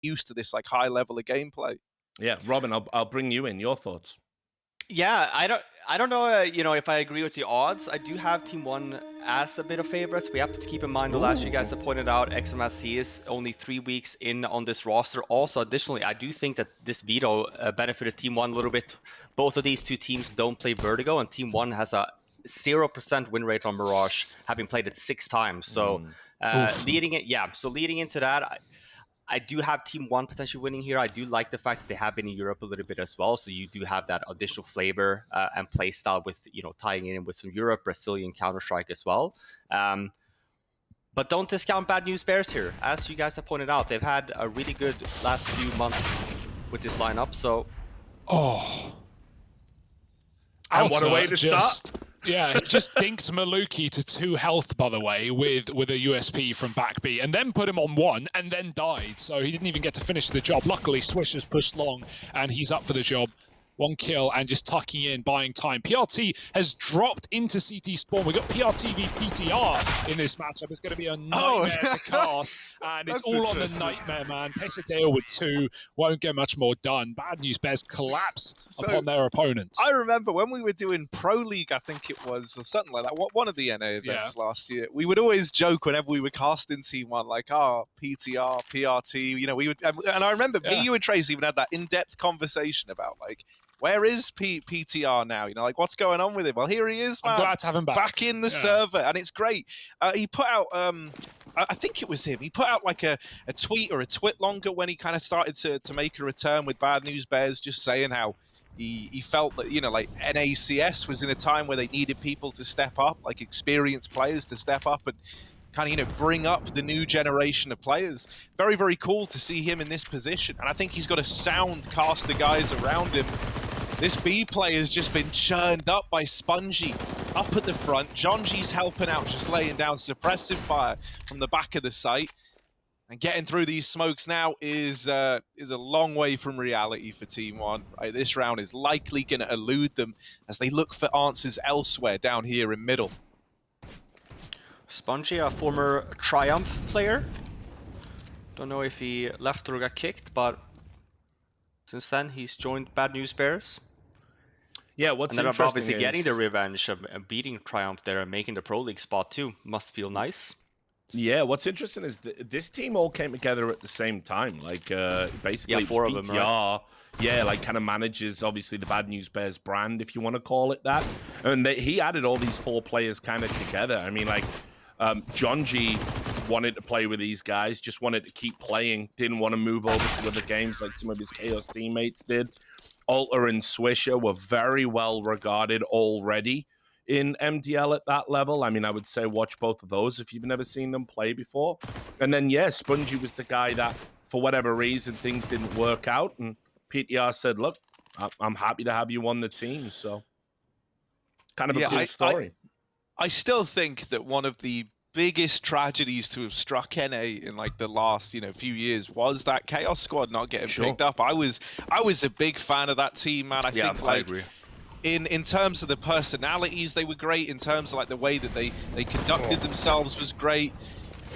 used to this like high level of gameplay. Yeah, Robin, I'll bring you in. Your thoughts? Yeah, I don't know, if I agree with the odds. I do have Team One as a bit of favorites. We have to keep in mind the last few guys that pointed out, XMSC is only 3 weeks in on this roster. Also, additionally, I do think that this veto benefited Team One a little bit. Both of these two teams don't play Vertigo, and Team One has a 0% win rate on Mirage, having played it 6 times. So leading into that, I do have Team One potentially winning here. I do like the fact that they have been in Europe a little bit as well, so you do have that additional flavor and play style with tying in with some Europe, Brazilian Counter-Strike as well. But don't discount Bad News Bears here. As you guys have pointed out, they've had a really good last few months with this lineup. So, And what a way to start. Yeah, he just dinked Maluki to 2 health, by the way, with a USP from back B, and then put him on 1, and then died. So he didn't even get to finish the job. Luckily, Swish has pushed long, and he's up for the job. 1 kill and just tucking in, buying time. PRT has dropped into CT spawn. We've got PRT v PTR in this matchup. It's going to be a nightmare to cast, and it's all on the nightmare, man. Pesadale with 2, won't get much more done. Bad News Bears collapse upon their opponents. I remember when we were doing Pro League, I think it was, or something like that, one of the NA events last year, we would always joke whenever we were casting Team One, like, PTR, PRT, we would, and I remember me, you and Trace even had that in-depth conversation about, like, where is PTR now? Like, what's going on with him? Well, here he is, man. I'm glad to have him back in the server, and it's great. He put out, I think it was him. He put out like a tweet or a twit longer when he kind of started to make a return with Bad News Bears, just saying how he felt that, like NACS was in a time where they needed people to step up, like experienced players to step up and kind of, bring up the new generation of players. Very, very cool to see him in this position. And I think he's got a sound cast of guys around him. This B play has just been churned up by Spongy up at the front. Jonji's helping out, just laying down suppressive fire from the back of the site. And getting through these smokes now is a long way from reality for Team One. Right? This round is likely going to elude them as they look for answers elsewhere down here in middle. Spongy, a former Triumph player. Don't know if he left or got kicked, but since then he's joined Bad News Bears. Yeah, what's interesting and then obviously getting the revenge of beating Triumph there and making the Pro League spot too. Must feel nice. Yeah, what's interesting is this team all came together at the same time. Like, basically, 4 of them, right? Yeah, like kind of manages, obviously, the Bad News Bears brand, if you want to call it that. And he added all these 4 players kind of together. I mean, like, Jonji wanted to play with these guys, just wanted to keep playing, didn't want to move over to other games like some of his Chaos teammates did. Alter and Swisher were very well regarded already in MDL at that level. I mean, I would say watch both of those if you've never seen them play before. And then, yeah, Spongy was the guy that, for whatever reason, things didn't work out. And PTR said, look, I'm happy to have you on the team. So, kind of a cool story. I still think that one of the biggest tragedies to have struck NA in like the last few years was that Chaos squad not getting picked up. I was a big fan of that team, man. I think I agree. In terms of the personalities, they were great. In terms of like the way that they conducted themselves was great.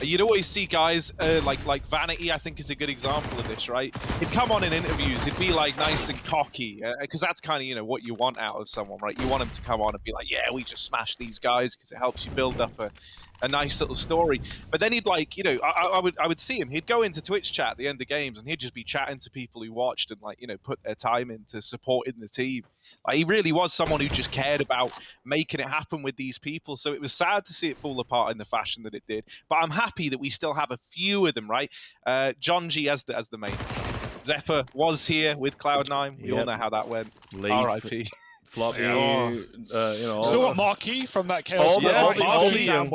You'd always see guys like Vanity, I think, is a good example of this, right? He'd come on in interviews, he'd be like nice and cocky, because that's kind of what you want out of someone, right? You want him to come on and be like, yeah, we just smashed these guys, because it helps you build up a nice little story. But then he'd like, I would see him. He'd go into Twitch chat at the end of games, and he'd just be chatting to people who watched and like, put their time into supporting the team. Like, he really was someone who just cared about making it happen with these people. So it was sad to see it fall apart in the fashion that it did. But I'm happy that we still have a few of them, right? Jonji as the main. Zephyr was here with Cloud9. We all know how that went. RIP. Floppy, still got Marquis from that Chaos. All the young,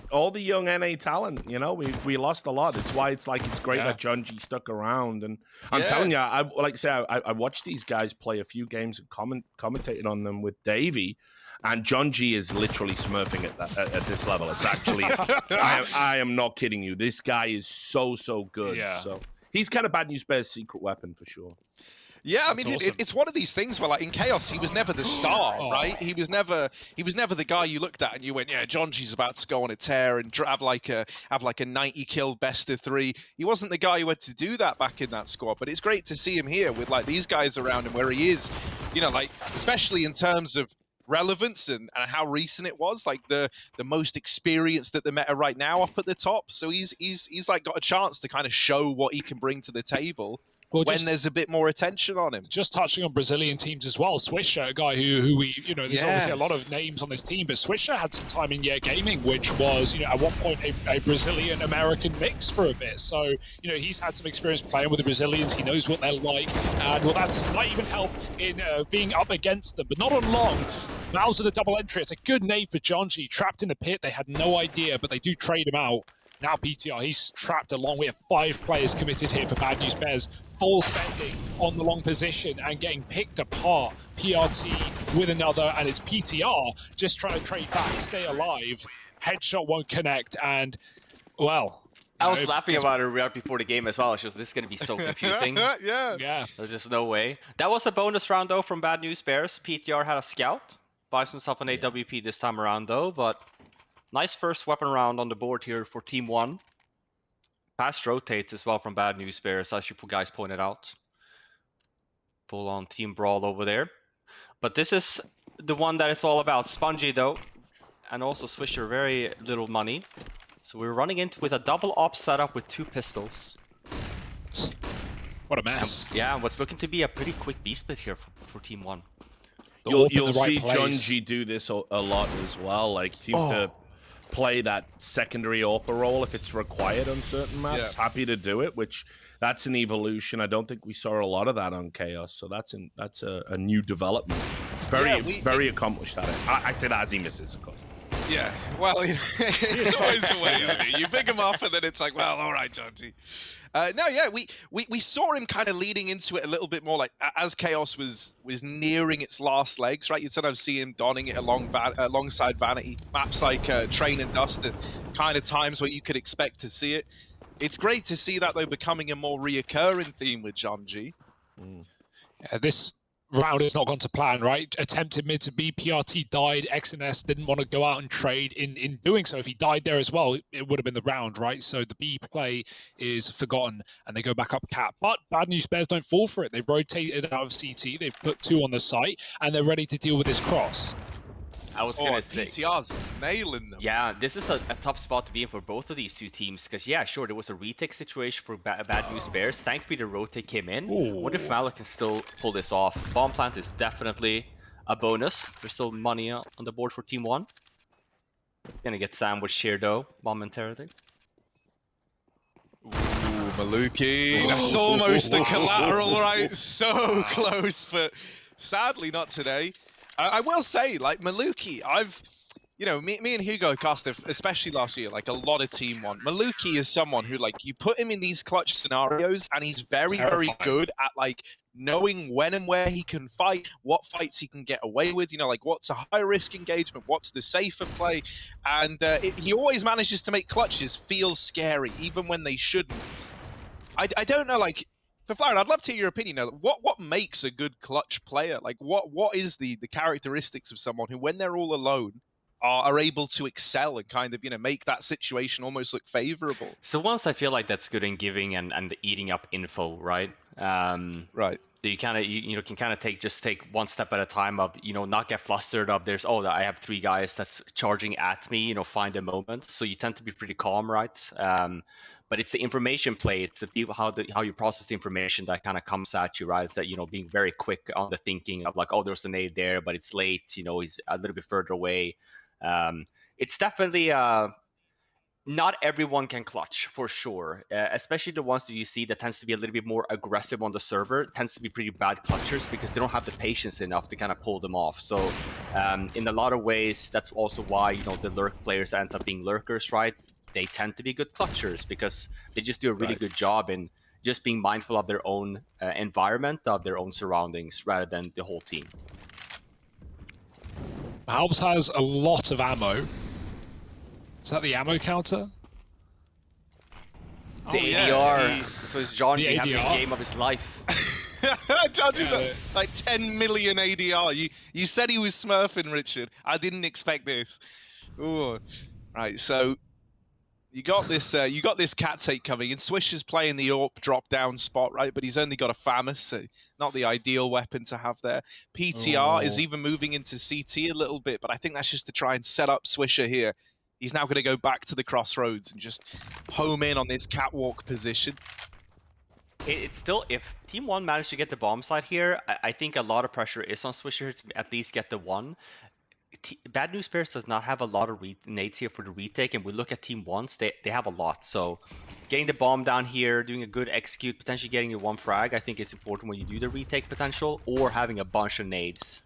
all the young NA talent. We lost a lot. It's why it's great that Jonji stuck around. And I'm telling you, I watched these guys play a few games and commentated on them with Davey. And Jonji is literally smurfing at this level. It's actually, I am not kidding you. This guy is so good. Yeah. So he's kind of Bad News Bears' secret weapon for sure. Yeah, I That's mean, awesome. it's one of these things where, like, in Chaos, he was never the star, right? He was never the guy you looked at and you went, yeah, Jonji's about to go on a tear and have like a 90 kill best of 3. He wasn't the guy who had to do that back in that squad, but it's great to see him here with like these guys around him where he is, you know, like especially in terms of relevance and how recent it was, like the most experienced at the meta right now up at the top. So he's like got a chance to kind of show what he can bring to the table. Well, When there's a bit more attention on him. Just touching on Brazilian teams as well, Swisher, a guy who we, you know, there's obviously a lot of Yes. names on this team, but Swisher had some time in Yeah Gaming, which was, you know, at one point a Brazilian-American mix for a bit. So, you know, he's had some experience playing with the Brazilians. He knows what they're like, and well, that might even help in being up against them, but not on long. Mauser the double entry. It's a good name for Jonji. Trapped in the pit, they had no idea, but they do trade him out. Now PTR, he's trapped along. We have 5 players committed here for Bad News Bears. Full sending on the long position and getting picked apart. PRT with another, and it's PTR just trying to trade back, stay alive. Headshot won't connect, and, well... I was laughing about it right before the game as well. It's just, this is going to be so confusing. Yeah. There's just no way. That was a bonus round, though, from Bad News Bears. PTR had a scout. Buys himself an AWP this time around, though, but... Nice first weapon round on the board here for Team 1. Fast rotates as well from Bad News Bears, as you guys pointed out. Full on team brawl over there. But this is the one that it's all about. Spongy, though. And also Swisher, very little money. So we're running into with a double op setup with 2 pistols. What a mess. Yeah, what's looking to be a pretty quick B split here for Team 1. You'll see Jonji do this a lot as well. Like, he seems to play that secondary AWP role if it's required on certain maps. Yeah. Happy to do it, which that's an evolution. I don't think we saw a lot of that on Chaos, so that's a new development. Very accomplished at it. I say that as he misses, of course. Yeah, well, it's always the way, isn't it? You pick him off and then it's like, well, all right, Jonji. No, yeah, we saw him kind of leading into it a little bit more, like as Chaos was nearing its last legs, right? You'd sometimes see him donning it alongside Vanity. Maps like Train and Dust, kind of times where you could expect to see it. It's great to see that, though, becoming a more reoccurring theme with Jonji. Yeah, this round has not gone to plan, right? Attempted mid to B, PRT died, XNS didn't want to go out and trade. In doing so, if he died there as well, it would have been the round, right? So the B play is forgotten and they go back up cap. But Bad News Bears don't fall for it. They've rotated out of CT, they've put 2 on the site, and they're ready to deal with this cross. I was gonna say, PTR's nailing them. yeah, this is a tough spot to be in for both of these 2 teams, because yeah, sure, there was a retake situation for Bad News Bears. Thankfully, the rotate came in. What if Valor can still pull this off? Bomb plant is definitely a bonus. There's still money on the board for Team 1. Gonna get sandwiched here, though, momentarily. Ooh, Maluki. That's almost the collateral, right? So close, but sadly not today. I will say, like, Maluki, you know, me and Hugo cast, especially last year, like a lot of Team 1. Maluki is someone who, like, you put him in these clutch scenarios and he's very good at, like, knowing when and where he can fight, what fights he can get away with, you know, like what's a high risk engagement, what's the safer play. And he always manages to make clutches feel scary, even when they shouldn't. I don't know, like, for Flower, I'd love to hear your opinion. Now, what makes a good clutch player? Like, what is the characteristics of someone who, when they're all alone, are able to excel and kind of, you know, make that situation almost look favorable? So once I feel like that's good in giving and eating up info, right? Right. You kind of you know can kind of take one step at a time of, you know, not get flustered of there's, oh, I have 3 guys that's charging at me, you know, find a moment. So you tend to be pretty calm, right? But it's the information play, it's the people, how you process the information that kind of comes at you, right? That, you know, being very quick on the thinking of like, oh, there's a nade there, but it's late, you know, he's a little bit further away. It's definitely not everyone can clutch, for sure, especially the ones that you see that tends to be a little bit more aggressive on the server, tends to be pretty bad clutchers because they don't have the patience enough to kind of pull them off. So in a lot of ways, that's also why, you know, the lurk players that ends up being lurkers, right? They tend to be good clutchers because they just do a really good job in just being mindful of their own environment, of their own surroundings, rather than the whole team. Halbs has a lot of ammo. Is that the ammo counter? The ADR. So is John having a game of his life? Judge is at like 10 million ADR. You said he was smurfing, Richard. I didn't expect this. Ooh. Right, so you got this cat take coming in. Swish is playing the AWP drop down spot, right? But he's only got a FAMAS, so not the ideal weapon to have there. PTR is even moving into CT a little bit, but I think that's just to try and set up Swisher here. He's now going to go back to the crossroads and just home in on this catwalk position. It's still, if Team 1 managed to get the bomb site here, I think a lot of pressure is on Swisher to at least get the one. Bad News Bears does not have a lot of nades here for the retake, and we look at Team 1's, they have a lot. So getting the bomb down here, doing a good execute, potentially getting your one frag, I think it's important when you do the retake potential, or having a bunch of nades.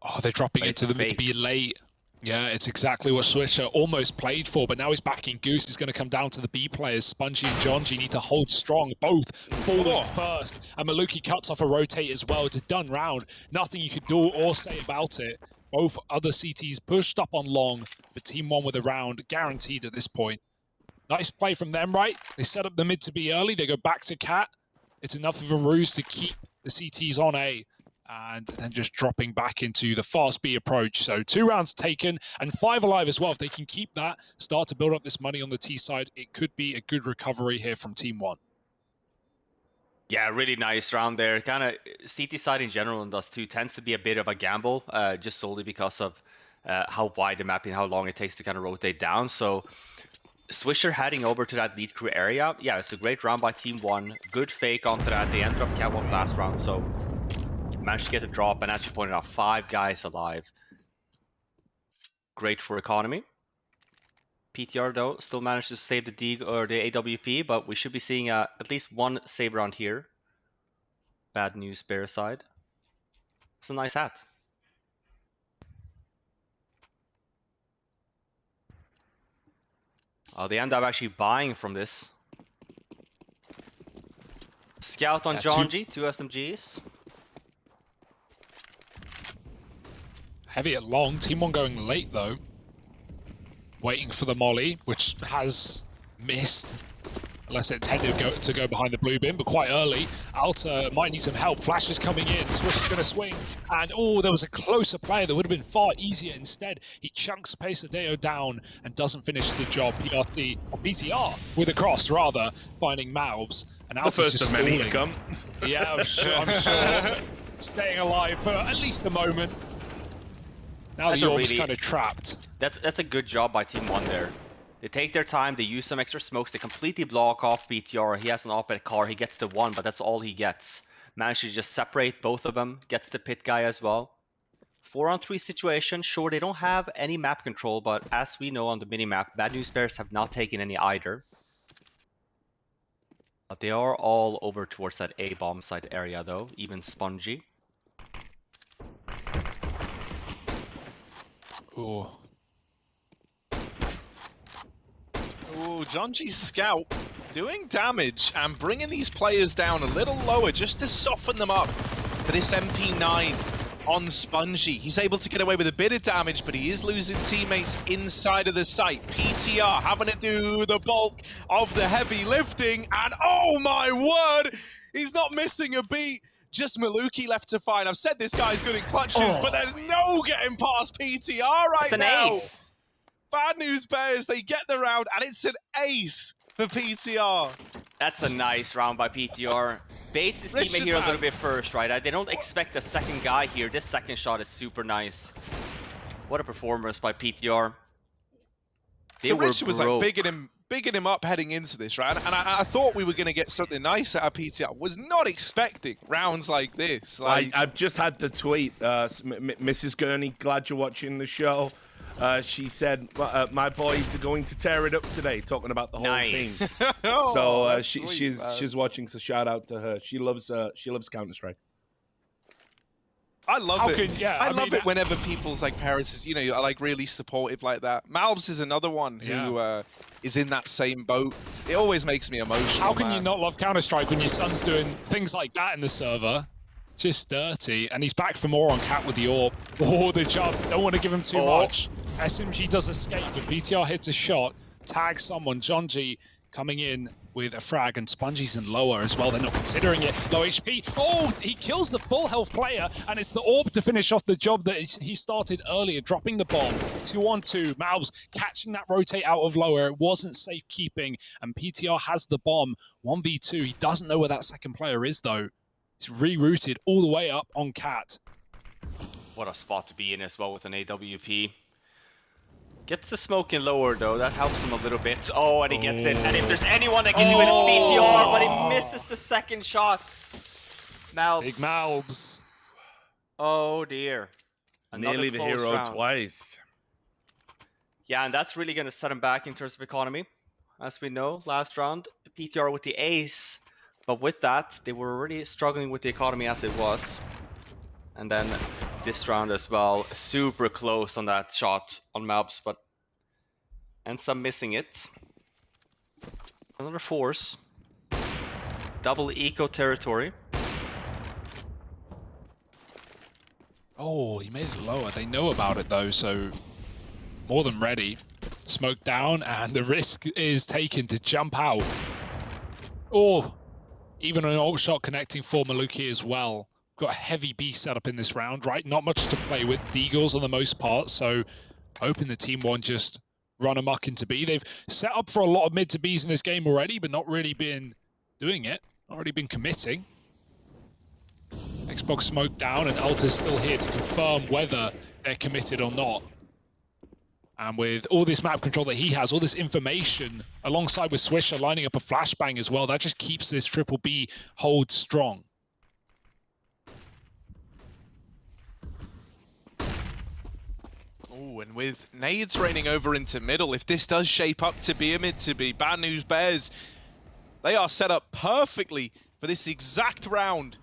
Oh, they're dropping into the mid to be late. Yeah, it's exactly what Swisher almost played for, but now he's backing Goose. He's going to come down to the B players. Spongy and Jonji need to hold strong, both falling first. And Maluki cuts off a rotate as well. It's a done round. Nothing you could do or say about it. Both other CTs pushed up on long, but Team 1 with a round guaranteed at this point. Nice play from them, right? They set up the mid to be early. They go back to Cat. It's enough of a ruse to keep the CTs on A. And then just dropping back into the fast B approach. So 2 rounds taken and 5 alive as well. If they can keep that, start to build up this money on the T side, it could be a good recovery here from Team 1. Yeah, really nice round there. Kind of CT side in general in Dust2 tends to be a bit of a gamble, just solely because of how wide the map and how long it takes to kind of rotate down. So Swisher heading over to that lead crew area. Yeah, it's a great round by Team 1. Good fake onto that. They ended up catwalk last round, so managed to get a drop, and as you pointed out, 5 guys alive. Great for economy. PTR though still managed to save the D or the AWP, but we should be seeing at least one save round here. Bad News Bear side. It's a nice hat. Oh, they end up actually buying from this. Scout on Jonji, 2 SMGs. Heavy at long. Team 1 going late though. Waiting for the molly, which has missed. Unless it intended to go behind the blue bin, but quite early. Alta might need some help. Flash is coming in. Swish is going to swing. And oh, there was a closer player that would have been far easier instead. He chunks Pesadeo down and doesn't finish the job. PTR with a cross, rather, finding Malbs. And Alta's the first just of many to stalling. come. Yeah, I'm sure. Staying alive for at least a moment. Now the orb's kind of trapped. That's a good job by Team 1 there. They take their time, they use some extra smokes, they completely block off BTR. He has an op-ed car, he gets the one, but that's all he gets. Managed to just separate both of them, gets the pit guy as well. 4-on-3 situation, sure, they don't have any map control, but as we know on the minimap, Bad News Bears have not taken any either. But they are all over towards that A bomb site area though, even Spongy. Ooh. Ooh, Jonji's scout doing damage and bringing these players down a little lower just to soften them up for this MP9 on Spongy. He's able to get away with a bit of damage, but he is losing teammates inside of the site. PTR having to do the bulk of the heavy lifting, and oh my word, he's not missing a beat. Just Maluki left to find. I've said this guy's good in clutches, but there's no getting past PTR right now. Ace. Bad News Bears, they get the round, and it's an ace for PTR. That's a nice round by PTR. Baits his teammate here a little bit first, right? They don't expect a second guy here. This second shot is super nice. What a performance by PTR. So Richard was like bigging him up heading into this, right? And I thought we were going to get something nice out of PTR. Was not expecting rounds like this. Like, I've just had the tweet, Mrs. Gurney, glad you're watching the show. She said, my boys are going to tear it up today, talking about the whole team. Oh, so she's watching, so shout out to her. She loves Counter-Strike. I love it. Yeah, I love it whenever people's like parents, you know, are like really supportive like that. Malbs is another one who is in that same boat. It always makes me emotional. How can you not love Counter-Strike when your son's doing things like that in the server? Just dirty. And he's back for more on Cat with the AWP. Oh, the jump. Don't want to give him too much. SMG does escape, but BTR hits a shot, tags someone. Jonji coming in with a frag, and Spongy's in lower as well. They're not considering it. Low HP. Oh, he kills the full health player, and it's the orb to finish off the job that he started earlier, dropping the bomb. 2-on-2. Malbs catching that rotate out of lower. It wasn't safe keeping, and PTR has the bomb. 1v2. He doesn't know where that second player is, though. It's rerouted all the way up on Cat. What a spot to be in as well with an AWP. Gets the smoke in lower though, that helps him a little bit. Oh, and he gets it. And if there's anyone that can do it, it's BTR, but he misses the second shot. Malbs. Big Malbs. Oh dear. Another Nearly the close hero round. twice. Yeah, and that's really going to set him back in terms of economy. As we know, last round, PTR with the ace. But with that, they were already struggling with the economy as it was. And then this round as well, super close on that shot on Malbs, but ends up missing it. Another force. Double eco territory. Oh, he made it lower. They know about it though, so more than ready. Smoke down, and the risk is taken to jump out. Oh, even an ult shot connecting for Maluki as well. Got a heavy B setup in this round, right? Not much to play with. Deagles on the most part, so hoping the team won't just run amok into B. They've set up for a lot of mid to Bs in this game already, but not really been doing it. Not really been committing. Xbox smoke down, and Alta's still here to confirm whether they're committed or not. And with all this map control that he has, all this information, alongside with Swisher lining up a flashbang as well, that just keeps this triple B hold strong. Oh, and with nades raining over into middle, if this does shape up to be a mid to be, Bad News Bears, they are set up perfectly for this exact round.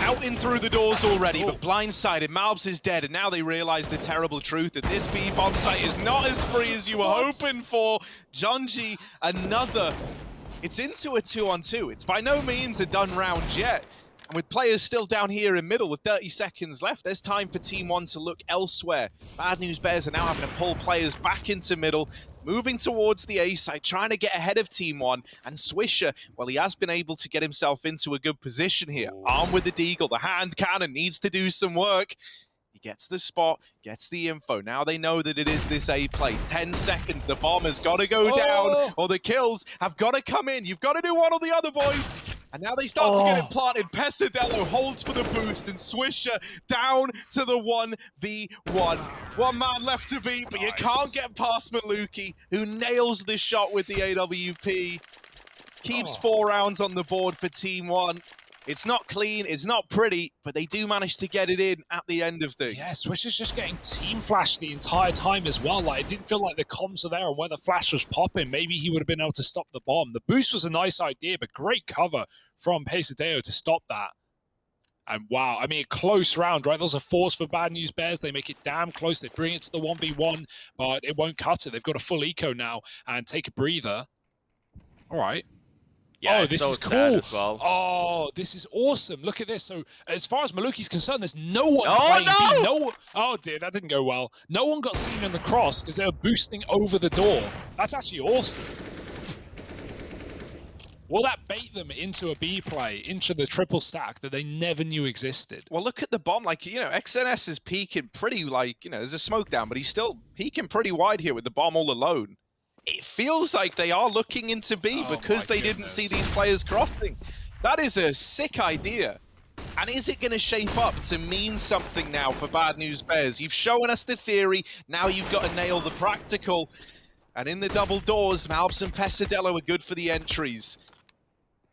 Out in through the doors already, but blindsided. Malbs is dead, and now they realize the terrible truth that this B bomb site is not as free as you were hoping for. Junji, another. It's into a 2-on-2. It's by no means a done round yet. And with players still down here in middle with 30 seconds left, there's time for Team 1 to look elsewhere. Bad News Bears are now having to pull players back into middle, moving towards the A side, trying to get ahead of Team 1. And Swisher, well, he has been able to get himself into a good position here. Armed with the Deagle, the hand cannon needs to do some work. He gets the spot, gets the info. Now they know that it is this A play. 10 seconds, the bomb has got to go down, or the kills have got to come in. You've got to do one or the other, boys. And now they start to get it planted. Pesadello holds for the boost, and Swisher down to the 1v1. One man left to beat, but you can't get past Maluki, who nails the shot with the AWP. Keeps 4 rounds on the board for Team 1. It's not clean, it's not pretty, but they do manage to get it in at the end of things. Yeah, Swisher's just getting team flashed the entire time as well. Like, it didn't feel like the comms are there, and where the flash was popping, maybe he would have been able to stop the bomb. The boost was a nice idea, but great cover from Pesadeo to stop that. And wow, I mean, a close round, right? There's a force for Bad News Bears. They make it damn close. They bring it to the 1v1, but it won't cut it. They've got a full eco now and take a breather. All right. Yeah, oh, this so is sad cool. as well. Oh, this is awesome. Look at this. So, as far as Maluki's concerned, there's no one Oh, playing no! B. No one. Oh, dear, that didn't go well. No one got seen in the cross because they were boosting over the door. That's actually awesome. Will that bait them into a B play, into the triple stack that they never knew existed? Well, look at the bomb. Like, you know, XNS is peeking pretty, like, you know, there's a smoke down, but he's still peeking pretty wide here with the bomb all alone. It feels like they are looking into B because they didn't see these players crossing. That is a sick idea. And is it going to shape up to mean something now for Bad News Bears? You've shown us the theory, now you've got to nail the practical. And in the double doors, Malbs and Pesadello are good for the entries.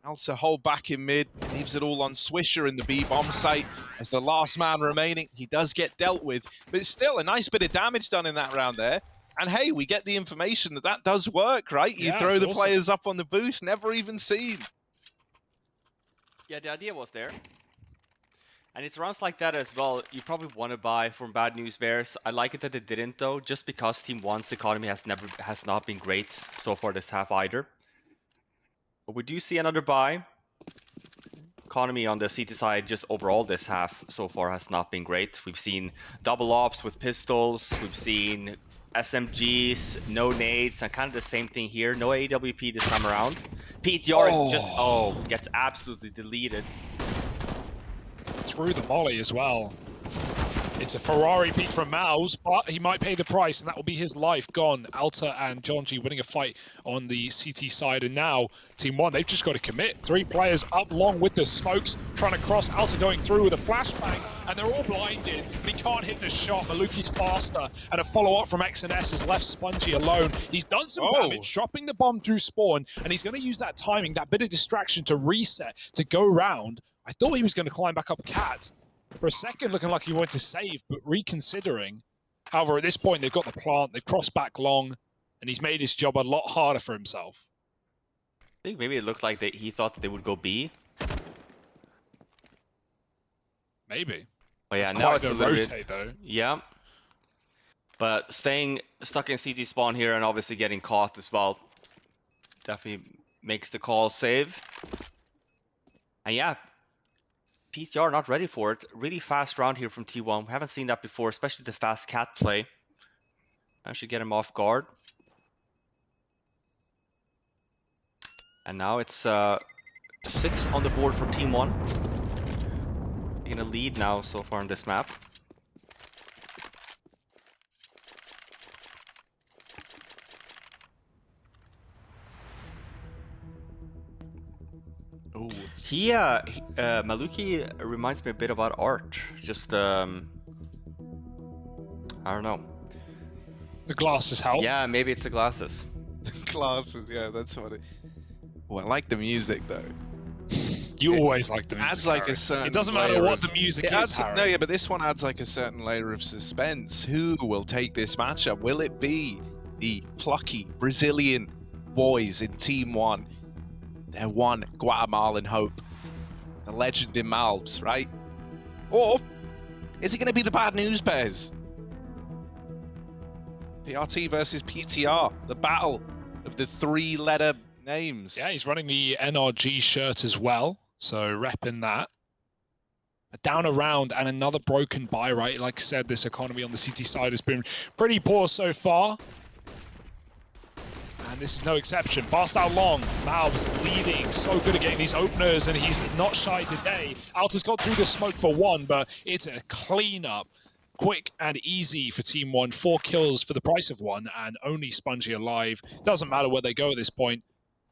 Alta hold back in mid, leaves it all on Swisher in the B bomb site as the last man remaining. He does get dealt with, but it's still a nice bit of damage done in that round there. And hey, we get the information that that does work, right? You throw the players up on the boost, never even seen. Yeah, the idea was there. And it's rounds like that as well, you probably want to buy from Bad News Bears. I like it that they didn't though, just because Team 1's economy has not been great so far this half either. But we do see another buy. economy on the CT side, just overall this half so far has not been great. We've seen double ops with pistols, we've seen SMGs, no nades, and kind of the same thing here. No AWP this time around. PTR just gets absolutely deleted. Through the molly as well. It's a Ferrari peak from Mouse, but he might pay the price, and that will be his life gone. Alta and Jonji winning a fight on the CT side, and now Team 1, they've just got to commit. 3 players up long with the smokes, trying to cross. Alta going through with a flashbang, and they're all blinded. He can't hit the shot. Maluki's faster, and a follow-up from XNS has left Spongy alone. He's done some damage, dropping the bomb through spawn, and he's going to use that timing, that bit of distraction to reset, to go round. I thought he was going to climb back up Cat. For a second, looking like he wanted to save, but reconsidering. However, at this point, they've got the plant, they've crossed back long, and he's made his job a lot harder for himself. I think maybe it looked like he thought that they would go B. Maybe. But yeah, it's now quite it's a the little rotate, bit, though. Yeah. But staying stuck in CT spawn here and obviously getting caught as well definitely makes the call save. And yeah, PTR not ready for it. Really fast round here from T1. We haven't seen that before, especially the fast cat play. Actually get him off guard. And now it's 6 on the board for Team 1. Taking a lead now so far on this map. Ooh. Maluki reminds me a bit about Art. Just, I don't know. The glasses help. Yeah, maybe it's the glasses. Glasses, yeah, that's what it... Oh, I like the music, though. You always like the music. Adds like Harry. a certain It doesn't matter layer what of- the music It is, adds, Harry. no, yeah, but this one adds like a certain layer of suspense. Who will take this matchup? Will it be the plucky Brazilian boys in Team 1? Their one Guatemalan hope. The legend in Malbs, right? Or is it going to be the Bad News Bears? PRT versus PTR. The battle of the 3-letter names. Yeah, he's running the NRG shirt as well, so repping that. But down a round and another broken buy, right? Like I said, this economy on the CT side has been pretty poor so far. And this is no exception. Fast out long. Malbs leading. So good at getting these openers, and he's not shy today. Alta's got through the smoke for 1, but it's a cleanup. Quick and easy for Team 1. 4 kills for the price of 1, and only Spongy alive. Doesn't matter where they go at this point.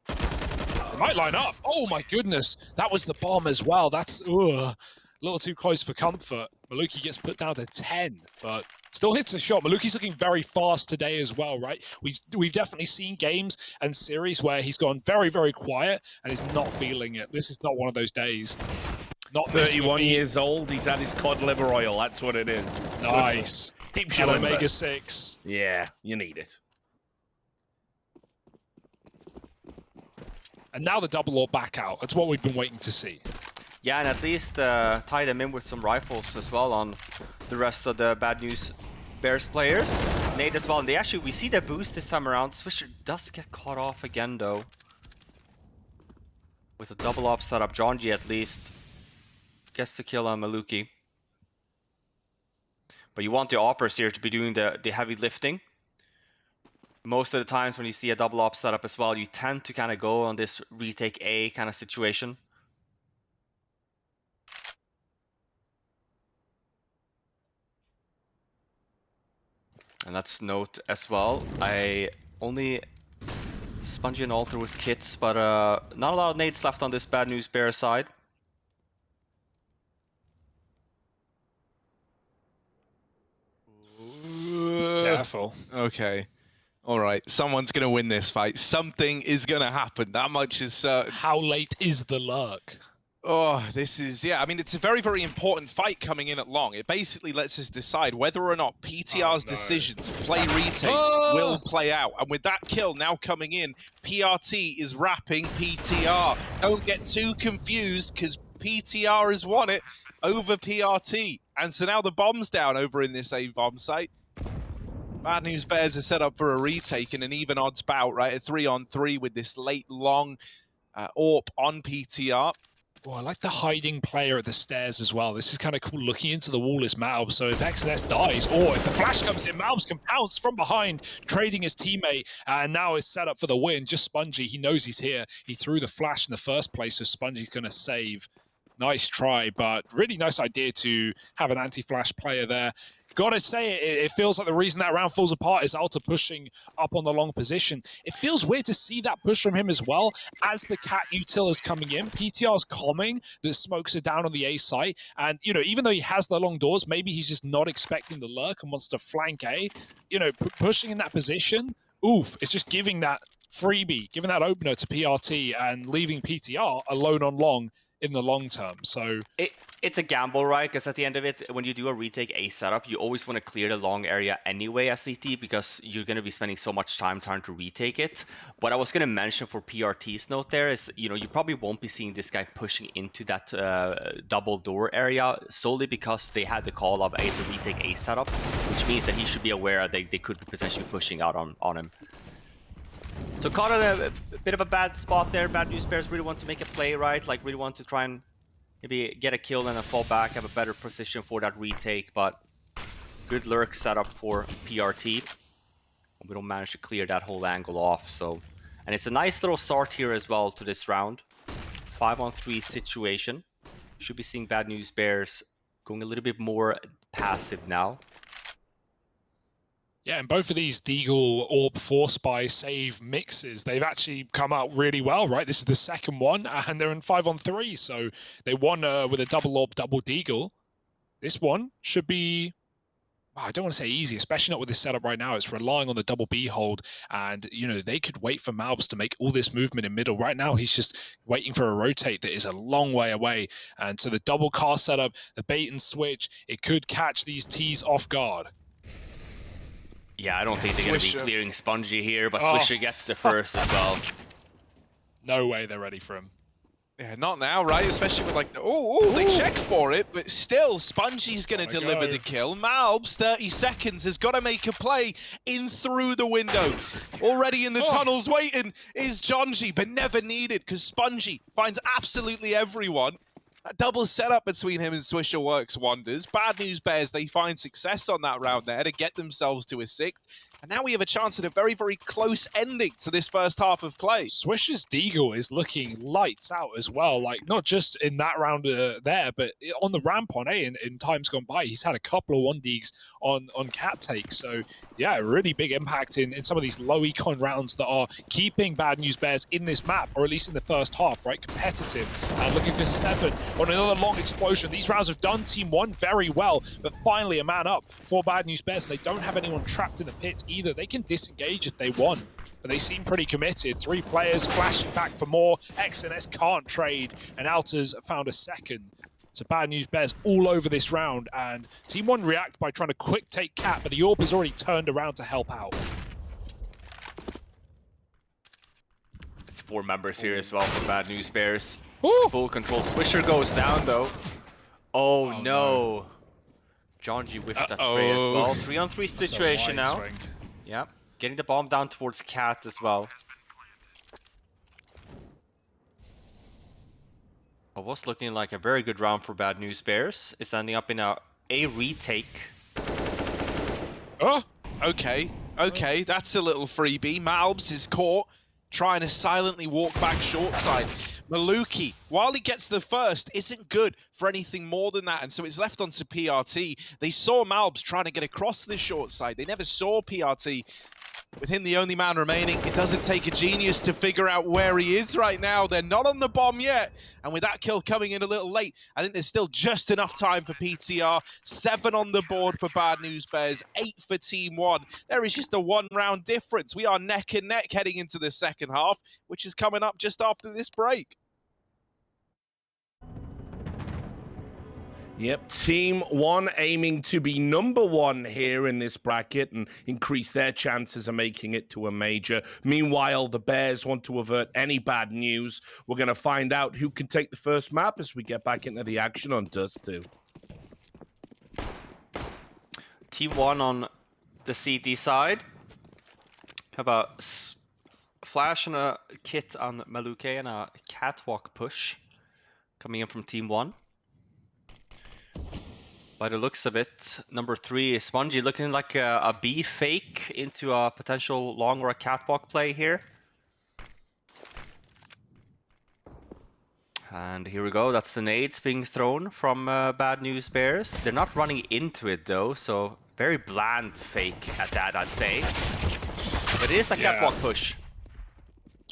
They might line up. Oh my goodness. That was the bomb as well. That's a little too close for comfort. Maluki gets put down to 10, but still hits a shot. Maluki's looking very fast today as well, right? We've definitely seen games and series where he's gone very, very quiet and is not feeling it. This is not one of those days. Not 31 years old, he's had his cod liver oil, that's what it is. Nice. Keeps you And limber. Omega 6. Yeah, you need it. And now the double or back out. That's what we've been waiting to see. Yeah, and at least tie them in with some rifles as well on the rest of the Bad News Bears players. Nate as well, and we see the boost this time around. Swisher does get caught off again though. With a double op setup, Jonji at least gets to kill on Maluki. But you want the operas here to be doing the heavy lifting. Most of the times when you see a double op setup as well, you tend to kind of go on this retake A kind of situation. And that's note as well. I only Spongy and Alter with kits, but not a lot of nades left on this Bad News Bear side. Careful. Okay. All right. Someone's going to win this fight. Something is going to happen. That much is certain. How late is the lurk? Oh, this is, yeah, I mean, it's a very, very important fight coming in at long. It basically lets us decide whether or not PTR's decision to play retake will play out. And with that kill now coming in, PRT is wrapping PTR. Don't get too confused, because PTR has won it over PRT. And so now the bomb's down over in this A-bomb site. Bad News Bears are set up for a retake in an even odds bout, right? A 3-on-3 with this late, long AWP on PTR. Oh, I like the hiding player at the stairs as well. This is kind of cool. Looking into the wall is Malbs. So if XNS dies, or if the flash comes in, Malbs can pounce from behind, trading his teammate, and now is set up for the win. Just Spongy, he knows he's here. He threw the flash in the first place, so Spongy's going to save. Nice try, but really nice idea to have an anti-flash player there. Gotta say, it feels like the reason that round falls apart is Alta pushing up on the long position. It feels weird to see that push from him as well as the cat util is coming in. PTR's calming, the smokes are down on the A site, and even though he has the long doors, maybe he's just not expecting the lurk and wants to flank A. Pushing in that position, oof, it's just giving that freebie, giving that opener to PRT and leaving PTR alone on long in the long term. So it's a gamble, right? Because at the end of it, when you do a retake A setup, you always want to clear the long area anyway as CT, because you're going to be spending so much time trying to retake it. What I was going to mention for PRT's note there is, you probably won't be seeing this guy pushing into that double door area solely because they had the call of a to retake A setup, which means that he should be aware they could be potentially pushing out on him. So caught in a bit of a bad spot there. Bad News Bears really want to make a play, right? Like really want to try and maybe get a kill and then fall back, have a better position for that retake, but good lurk setup for PRT. We don't manage to clear that whole angle off, so. And it's a nice little start here as well to this round. 5-on-3 situation. Should be seeing Bad News Bears going a little bit more passive now. Yeah, and both of these Deagle, Orb, Force Spy save mixes, they've actually come out really well, right? This is the second one, and they're in 5-on-3, so they won with a double Orb, double Deagle. This one should be, I don't want to say easy, especially not with this setup right now. It's relying on the double B hold, and, they could wait for Malbs to make all this movement in middle. Right now, he's just waiting for a rotate that is a long way away, and so the double car setup, the bait and switch, it could catch these Ts off guard. Yeah, I don't think they're going to be clearing Spongy here, but Swisher gets the first as well. No way they're ready for him. Yeah, not now, right? Especially with like, they check for it, but still, Spongy's going to deliver the kill. Malbs, 30 seconds, has got to make a play in through the window. Already in the tunnels waiting is Jonji, but never needed because Spongy finds absolutely everyone. A double setup between him and Swisher works wonders. Bad News Bears, they find success on that round there to get themselves to a sixth. And now we have a chance at a very, very close ending to this first half of play. Swisher's Deagle is looking lights out as well. Like, not just in that round there, but on the ramp on A in times gone by. He's had a couple of 1-Deags on cat takes. So, yeah, really big impact in some of these low econ rounds that are keeping Bad News Bears in this map, or at least in the first half, right? Competitive. And looking for 7 on another long explosion. These rounds have done Team 1 very well, but finally a man up for Bad News Bears. And they don't have anyone trapped in the pit either. They can disengage if they want, but they seem pretty committed. 3 players flashing back for more. XNS can't trade, and Alta's found a second. So Bad News Bears all over this round, and Team 1 react by trying to quick take Cat, but the Orb has already turned around to help out. It's 4 members here as well for Bad News Bears. Ooh. Full control. Swisher goes down though. Oh no. Jonji whiffed that spray as well. 3-on-3 situation now. Swing. Yep. Getting the bomb down towards Cat as well. It was looking like a very good round for Bad News Bears. It's ending up in a retake. Oh, okay, that's a little freebie. Malbs is caught trying to silently walk back short side. Maluki, while he gets the first, isn't good for anything more than that, and so it's left onto PRT. They saw Malbs trying to get across the short side. They never saw PRT. With him the only man remaining, it doesn't take a genius to figure out where he is right now. They're not on the bomb yet, and with that kill coming in a little late, I think there's still just enough time for PTR. 7 on the board for Bad News Bears, 8 for Team 1. There is just a 1-round difference. We are neck and neck heading into the second half, which is coming up just after this break. Yep, Team 1 aiming to be number 1 here in this bracket and increase their chances of making it to a major. Meanwhile, the Bears want to avert any bad news. We're going to find out who can take the first map as we get back into the action on Dust2. Team 1 on the CD side. Have a flash and a kit on Maluke and a catwalk push. coming in from Team 1. By the looks of it, number 3 is Spongy looking like a B fake into a potential long or a catwalk play here. And here we go, that's the nades being thrown from Bad News Bears. They're not running into it though, so very bland fake at that, I'd say. But it is a catwalk push.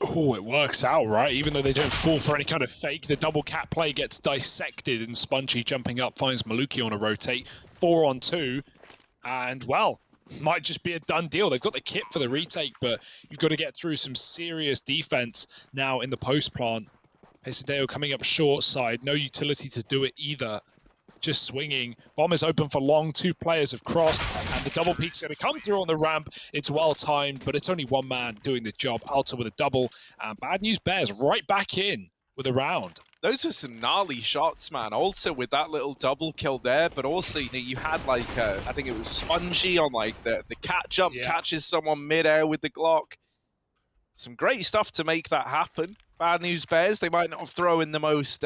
Oh, it works out, right? Even though they don't fall for any kind of fake, the double cat play gets dissected, and Spongy jumping up finds Maluki on a rotate. 4 on 2, and well, might just be a done deal. They've got the kit for the retake, but you've got to get through some serious defense now in the post plant. Pesadeo coming up short side, no utility to do it either. Just swinging. Bomb is open for long. 2 players have crossed, and the double peak's going to come through on the ramp. It's well timed, but it's only one man doing the job. Alta with a double, and Bad News Bears right back in with a round. Those were some gnarly shots, man. Also with that little double kill there, but also you had like I think it was Spongy on like the cat jump, catches someone mid-air with the Glock. Some great stuff to make that happen. Bad News Bears, they might not have thrown the most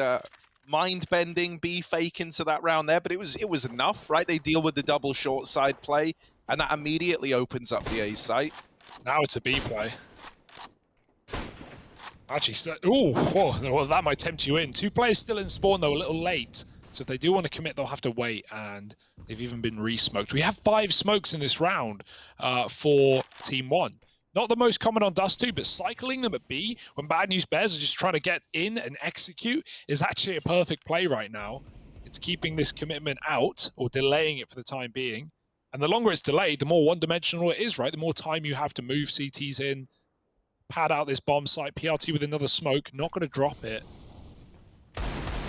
mind-bending B fake into that round there, but it was enough, right? They deal with the double short side play, and that immediately opens up the A site. Now it's a B play. Actually, well, that might tempt you in. 2 players still in spawn, though, a little late. So if they do want to commit, they'll have to wait, and they've even been re-smoked. We have 5 smokes in this round for Team 1. Not the most common on Dust2, but cycling them at B when Bad News Bears are just trying to get in and execute is actually a perfect play right now. It's keeping this commitment out, or delaying it for the time being. And the longer it's delayed, the more one-dimensional it is, right? The more time you have to move CTs in, pad out this bomb site, PRT with another smoke, not going to drop it.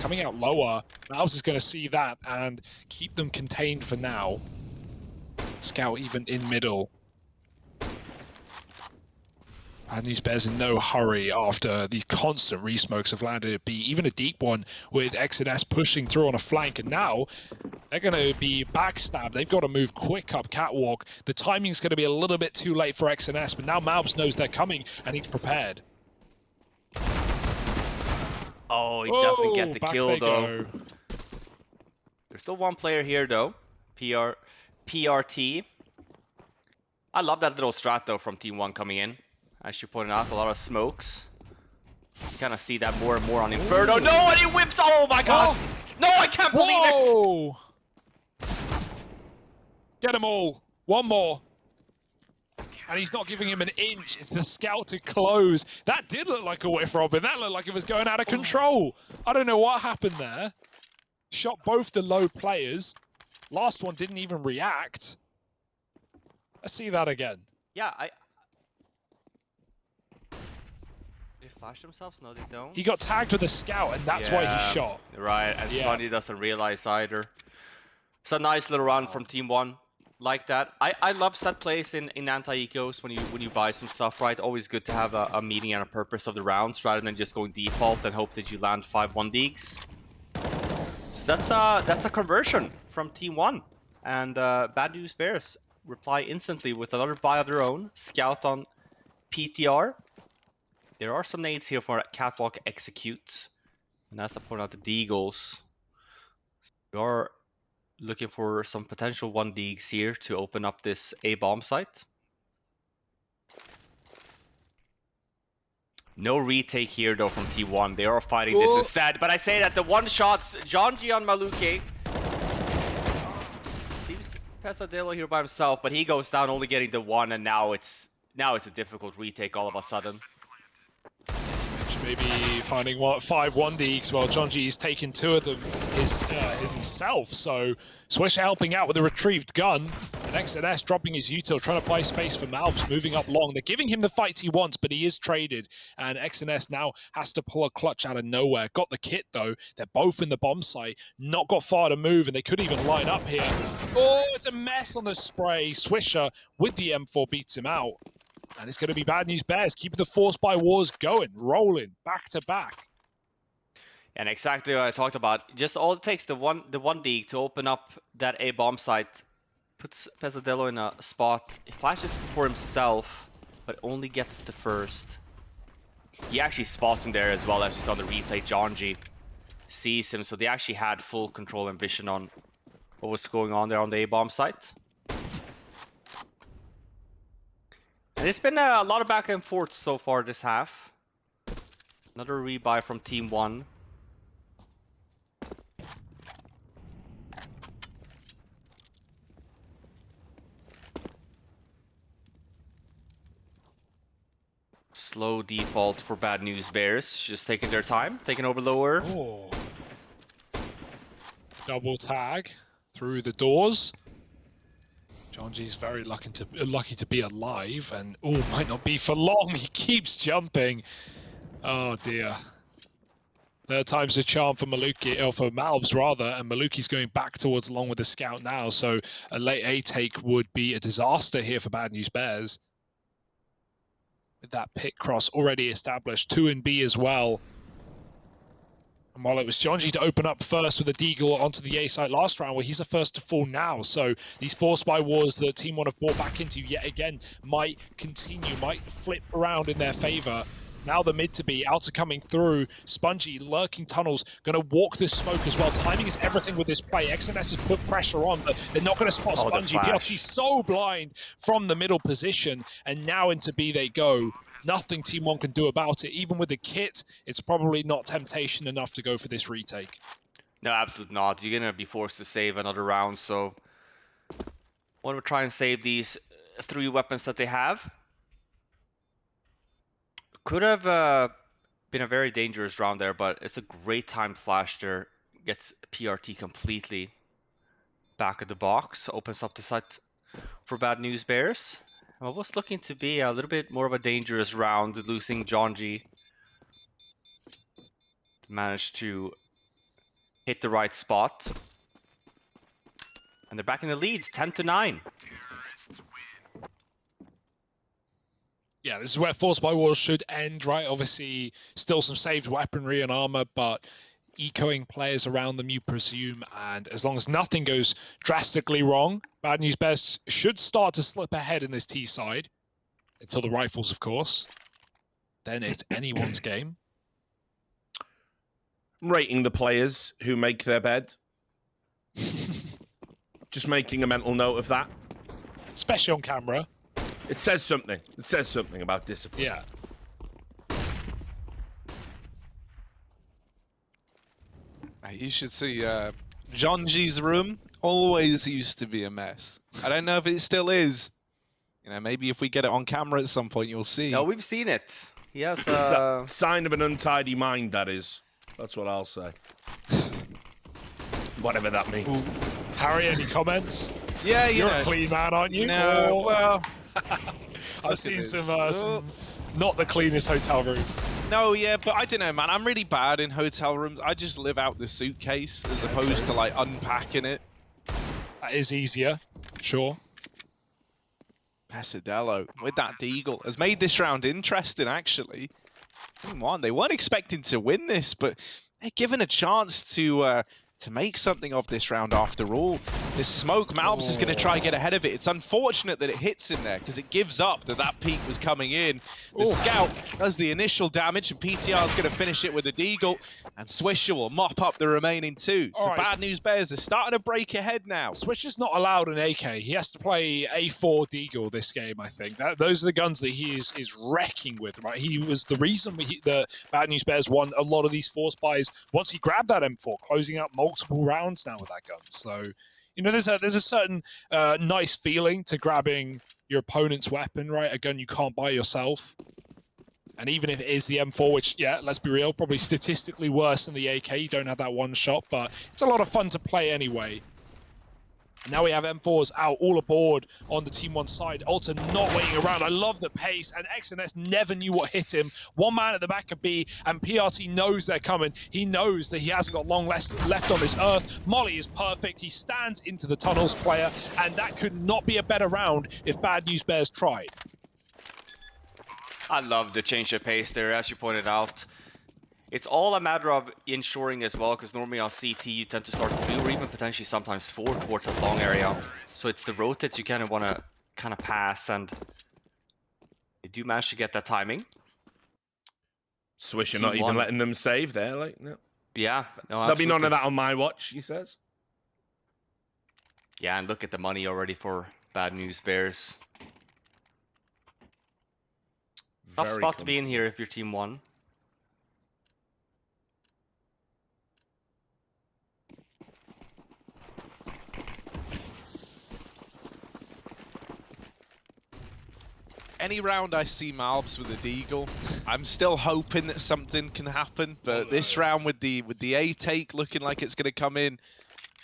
Coming out lower, Mouse is going to see that and keep them contained for now. Scout even in middle. Bad News Bears in no hurry after these constant re-smokes have landed at B. Even a deep one with X&S pushing through on a flank. And now they're going to be backstabbed. They've got to move quick up catwalk. The timing's going to be a little bit too late for X&S, but now Malbs knows they're coming and he's prepared. Oh, he doesn't get the kill though. Go. There's still 1 player here though. PRT. I love that little strat though from Team 1 coming in. As you pointed out, a lot of smokes. You kind of see that more and more on Inferno. No, and he whips! Oh my god! No, I can't believe it! Get them all. 1 more. And he's not giving him an inch. It's the scout to close. That did look like a whiff, Robin. That looked like it was going out of control. I don't know what happened there. Shot both the low players. Last one didn't even react. Let's see that again. Yeah, They flash themselves? No, they don't. He got tagged with a scout, and that's why he shot. Right, and Spongy doesn't realize either. It's a nice little run from Team 1. Like that. I love set plays in anti-ecos when you buy some stuff, right? Always good to have a meaning and a purpose of the rounds rather than just going default and hope that you land 5 1-digs. So that's a conversion from Team 1. And Bad News Bears reply instantly with another buy of their own. Scout on PTR. There are some nades here for catwalk execute. And as I point out, the Deagles. We are looking for some potential 1-digs here to open up this A bomb site. No retake here though from T1. They are fighting this instead. But I say that the 1 shots, John G on Maluki. Leaves Pesadillo here by himself, but he goes down only getting the 1, and now it's a difficult retake all of a sudden. Maybe finding 5 1-digs while John G's taken 2 of them himself. So Swisher helping out with a retrieved gun, and X&S dropping his util, trying to buy space for Malbs, moving up long. They're giving him the fight he wants, but he is traded, and X&S now has to pull a clutch out of nowhere. Got the kit though. They're both in the bomb site, not got far to move, and they could even line up here. Oh, it's a mess on the spray. Swisher with the M4 beats him out. And it's going to be Bad News Bears, keeping the Force by Wars going, rolling, back to back. And exactly what I talked about. Just all it takes, the one dig to open up that A bomb site, puts Pesadillo in a spot. He flashes for himself, but only gets the first. He actually spots him there as well, as we saw the replay. John G sees him, so they actually had full control and vision on what was going on there on the A-bomb site. And it's been a lot of back and forth so far this half. Another rebuy from Team 1. Slow default for Bad News Bears, just taking their time, taking over lower. Oh. Double tag through the doors. Jonji's very lucky to be alive, and might not be for long. He keeps jumping. Oh dear. Third time's a charm for Maluki, or for Malbs rather, and Maluki's going back towards along with the scout now, so a late A take would be a disaster here for Bad News Bears. With that pit cross already established, 2 and B as well. And while it was Jonji to open up first with a deagle onto the A side last round, well, he's the first to fall now. So these force buy wars that Team 1 have brought back into yet again might continue, might flip around in their favor. Now the mid to be, outer coming through, Spongy lurking tunnels, gonna walk this smoke as well. Timing is everything with this play. XNS has put pressure on, but they're not gonna spot Spongy. PRT's so blind from the middle position, and now into B they go. Nothing Team 1 can do about it. Even with the kit, it's probably not temptation enough to go for this retake. No, absolutely not. You're gonna be forced to save another round, so want to try and save these 3 weapons that they have. Could have been a very dangerous round there, but it's a great time flash there. Gets PRT completely back at the box, opens up the site for Bad News Bears. What was looking to be a little bit more of a dangerous round, losing Jonji. Managed to hit the right spot. And they're back in the lead, 10-9. Yeah, this is where Force by Wars should end, right? Obviously, still some saved weaponry and armor, but ecoing players around them, you presume, and as long as nothing goes drastically wrong, Bad News Bears should start to slip ahead in this T side, until the rifles, of course. Then it's anyone's game. Rating the players who make their bed. Just making a mental note of that. Especially on camera. It says something. It says something about discipline. Yeah. You should see Jonji's room always used to be a mess. I don't know if it still is. You know, maybe if we get it on camera at some point, you'll see. No, we've seen it. He has sign of an untidy mind, that is. That's what I'll say. Whatever that means. Ooh. Harry, any comments? Yeah, you're a clean man, aren't you? No, well, I've seen some not the cleanest hotel rooms. No, yeah, but I don't know, man. I'm really bad in hotel rooms. I just live out the suitcase as opposed to like unpacking it. That is easier, sure. Pesadello with that deagle has made this round interesting, actually. Come on, they weren't expecting to win this, but they're given a chance to make something of this round after all. This smoke, Malbs is going to try and get ahead of it. It's unfortunate that it hits in there because it gives up that peak was coming in. The scout does the initial damage and PTR is going to finish it with a deagle, and Swisher will mop up the remaining 2. So Bad News Bears are starting to break ahead now. Swisher's not allowed an AK. He has to play A4 deagle this game, I think. Those are the guns that he is wrecking with, right? He was the reason the Bad News Bears won a lot of these force buys once he grabbed that M4, closing out multiple rounds now with that gun. So, you know, there's a certain nice feeling to grabbing your opponent's weapon, right? A gun you can't buy yourself. And even if it is the M4, which, yeah, let's be real, probably statistically worse than the AK. You don't have that one shot, but it's a lot of fun to play anyway. And now we have M4s out all aboard on the Team 1 side. Alter not waiting around. I love the pace, and XNS never knew what hit him. One man at the back of B, and PRT knows they're coming. He knows that he hasn't got long left on this earth. Molly is perfect. He stands into the tunnels player, and that could not be a better round if Bad News Bears tried. I love the change of pace there, as you pointed out. It's all a matter of ensuring as well, because normally on CT you tend to start 3 or even potentially sometimes 4 towards a long area. So it's the rotates you kind of want to pass, and they do manage to get that timing. Swisher not even letting them save there, like no. Yeah, no, There'll be none absolutely. of that on my watch, he says. Yeah, and look at the money already for Bad News Bears. Tough Very spot to be in comfortable. here if you're team 1. Any round I see Malbs with a deagle, I'm still hoping that something can happen. But this round with the A take looking like it's going to come in,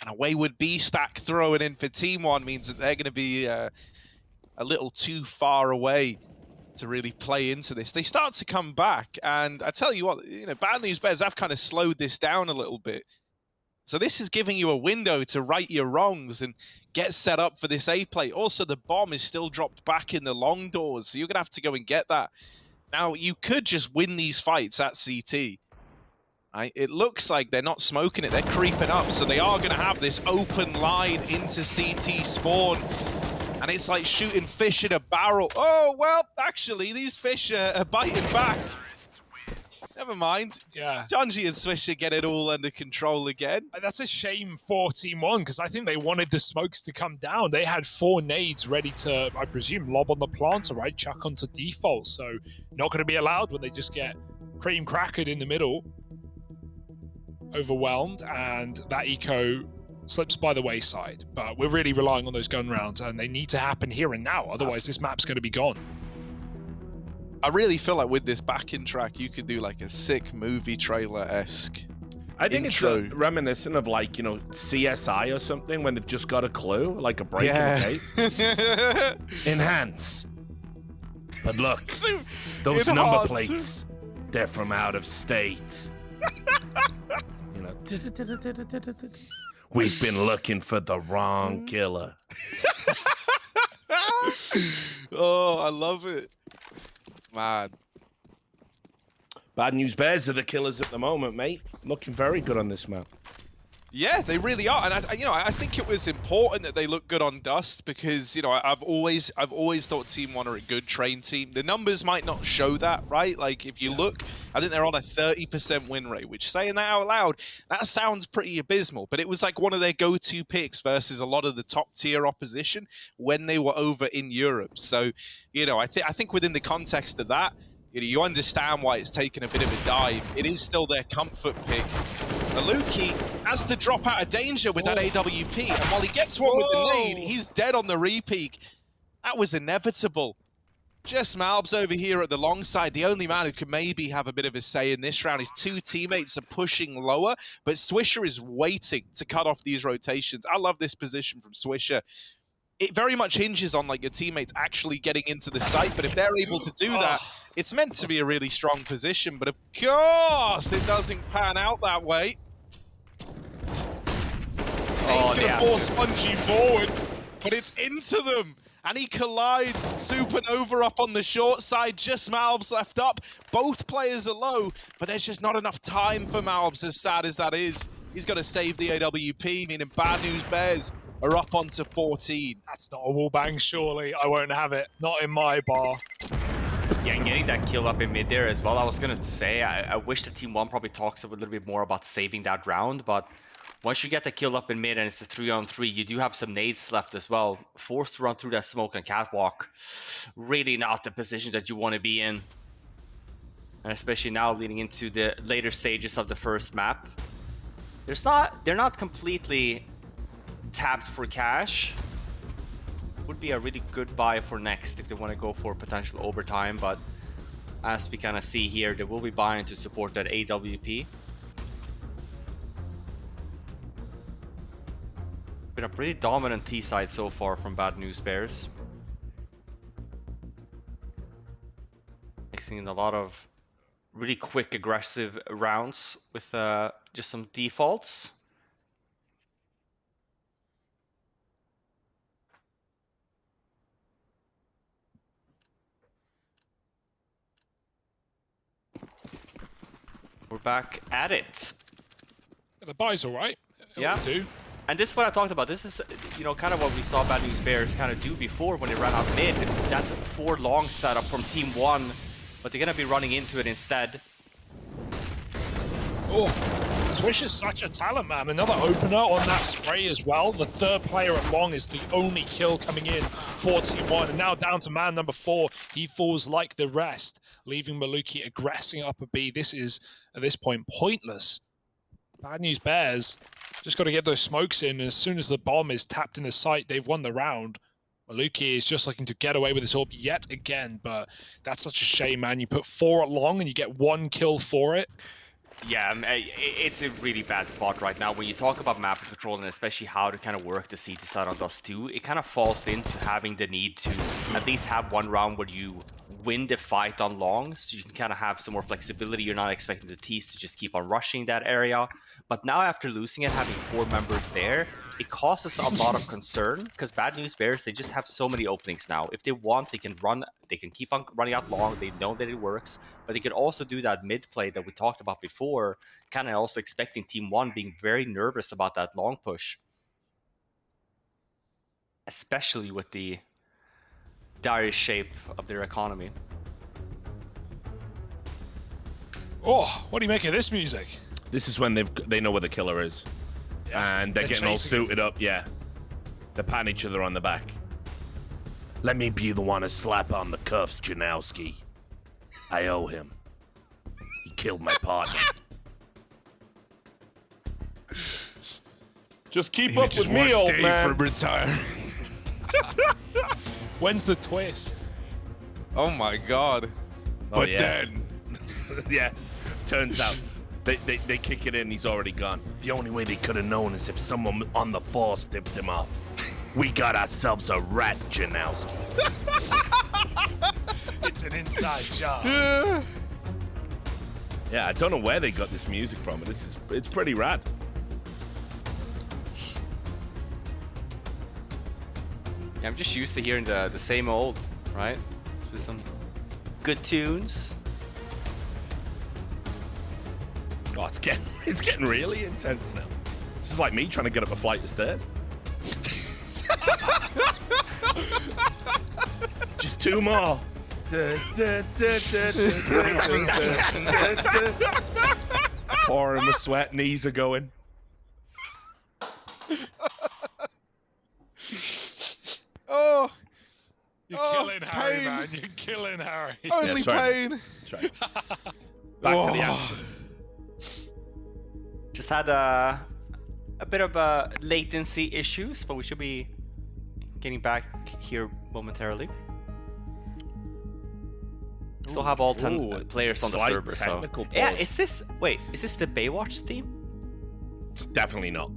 and a wayward B stack throwing in for Team 1 means that they're going to be a little too far away to really play into this. They start to come back, and I tell you what, you know, Bad News Bears have kind of slowed this down a little bit. So this is giving you a window to right your wrongs and get set up for this A play. Also, the bomb is still dropped back in the long doors, so you're going to have to go and get that. Now, you could just win these fights at CT. Right? It looks like they're not smoking it. They're creeping up, so they are going to have this open line into CT spawn. And it's like shooting fish in a barrel. Oh, well, actually, these fish are biting back. Never mind. Yeah. Junji and Swisher get it all under control again. That's a shame for Team 1, because I think they wanted the smokes to come down. They had 4 nades ready to, I presume, lob on the planter, right? Chuck onto default. So not going to be allowed when they just get cream crackered in the middle. Overwhelmed, and that eco slips by the wayside. But we're really relying on those gun rounds, and they need to happen here and now. Otherwise, this map's going to be gone. I really feel like with this backing track, you could do like a sick movie trailer-esque I think intro. it's reminiscent of like, you know, CSI or something when they've just got a clue, like a break in the case. Enhance. But look, those number plates, they're from out of state. You know, we've been looking for the wrong killer. Oh, I love it. Man. Bad News Bears are the killers at the moment, mate. Looking very good on this map. Yeah, they really are, and I think it was important that they look good on Dust because I've always thought Team 1 are a good train team. The numbers might not show that, right? Like if you look, I think they're on a 30% win rate, which saying that out loud, that sounds pretty abysmal. But it was like one of their go-to picks versus a lot of the top tier opposition when they were over in Europe. So, I think within the context of that, you understand why it's taken a bit of a dive. It is still their comfort pick. Maluki has to drop out of danger with that AWP, and while he gets one with the nade, he's dead on the repeak. That was inevitable. Just Malbs over here at the long side, the only man who could maybe have a bit of a say in this round. His 2 teammates are pushing lower, but Swisher is waiting to cut off these rotations. I love this position from Swisher. It very much hinges on like your teammates actually getting into the site, but if they're able to do that, it's meant to be a really strong position, but of course it doesn't pan out that way. He's going to force Spongy forward, but it's into them. And he collides. Supernova up on the short side. Just Malbs left up. Both players are low, but there's just not enough time for Malbs, as sad as that is. He's got to save the AWP, meaning Bad News Bears are up onto 14. That's not a wallbang, surely. I won't have it. Not in my bar. Yeah, and getting that kill up in mid there as well. I was going to say, I wish the Team 1 probably talks a little bit more about saving that round, but once you get the kill up in mid and it's the 3-on-3, you do have some nades left as well. Forced to run through that smoke and catwalk. Really not the position that you want to be in. And especially now leading into the later stages of the first map. They're not completely tapped for cash. Would be a really good buy for next if they want to go for potential overtime, but as we kind of see here, they will be buying to support that AWP. Been a pretty dominant T side so far from Bad News Bears. Mixing in a lot of really quick aggressive rounds with just some defaults. We're back at it. The buy's all right. Yeah. Do. And this is what I talked about. This is, kind of what we saw Bad News Bears kind of do before when they ran out mid. That's a 4 long setup from Team 1, but they're going to be running into it instead. Oh, Swish is such a talent, man. Another opener on that spray as well. The third player at long is the only kill coming in for Team 1. And now down to man number 4. He falls like the rest, leaving Maluki aggressing up a B. This is, at this point, pointless. Bad News Bears just got to get those smokes in. And as soon as the bomb is tapped in the sight, they've won the round. Maluki is just looking to get away with this orb yet again, but that's such a shame, man. You put 4 at long and you get 1 kill for it. Yeah, it's a really bad spot right now. When you talk about map control and especially how to kind of work the CT side on Dust2, it kind of falls into having the need to at least have one round where you win the fight on long, so you can kind of have some more flexibility. You're not expecting the T's to just keep on rushing that area. But now after losing it, having 4 members there, it causes a lot of concern because Bad News Bears, they just have so many openings now. If they want, they can run, they can keep on running out long. They know that it works, but they can also do that mid play that we talked about before, kind of also expecting Team 1 being very nervous about that long push. Especially with the dire shape of their economy. Oh, what do you make of this music? This is when they know where the killer is. Yeah, and they're getting all suited up, yeah. They're patting each other on the back. Let me be the one to slap on the cuffs, Janowski. I owe him. He killed my partner. Just keep up with me, old man. From retiring. When's the twist? Oh my god. Oh, But yeah. then... Yeah, turns out they kick it in, he's already gone. The only way they could have known is if someone on the force tipped him off. We got ourselves a rat, Janowski. It's an inside job. Yeah, I don't know where they got this music from, but it's pretty rad. Yeah, I'm just used to hearing the same old, right? With some good tunes. Oh, it's getting really intense now. This is like me trying to get up a flight of stairs. Just 2 more. Pouring with sweat, knees are going. Oh, You're Oh, killing Harry, pain. man. You're killing Harry. only that's right. pain. That's right. Back to the action. Just had a bit of latency issues, but we should be getting back here momentarily. Still have all 10 Ooh, players on the slight server, so technical yeah. pause. Is this the Baywatch theme? Definitely not.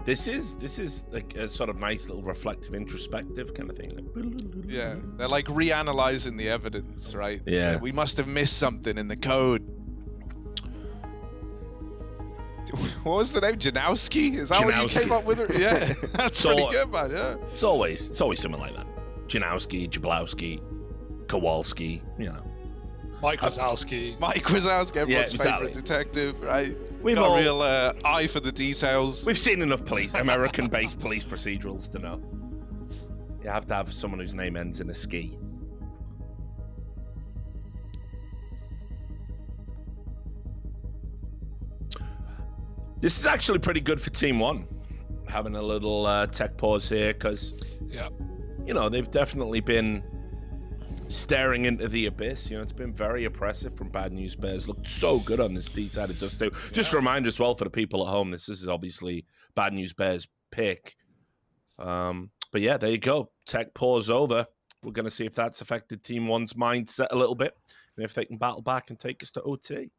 This is like a sort of nice little reflective, introspective kind of thing. Yeah, they're like reanalyzing the evidence, right? Yeah. We must have missed something in the code. What was the name? Janowski? Is that what you Janowski. came up with? Yeah, that's So- pretty good, man. Yeah. It's always something like that. Janowski, Jablowski, Kowalski, you know. Mike Wazowski. Mike Wazowski, everyone's exactly. favorite detective, right? We've Got all- a real eye for the details. We've seen enough American-based police procedurals to know. You have to have someone whose name ends in a ski. This is actually pretty good for Team 1. Having a little tech pause here, because, Yeah. you know, they've definitely been staring into the abyss. You know, it's been very oppressive from Bad News Bears. Looked so good on this D side of Dust2. Just a reminder as well for the people at home, this is obviously Bad News Bears' pick. But yeah, there you go. Tech pause over. We're going to see if that's affected Team 1's mindset a little bit, and if they can battle back and take us to OT.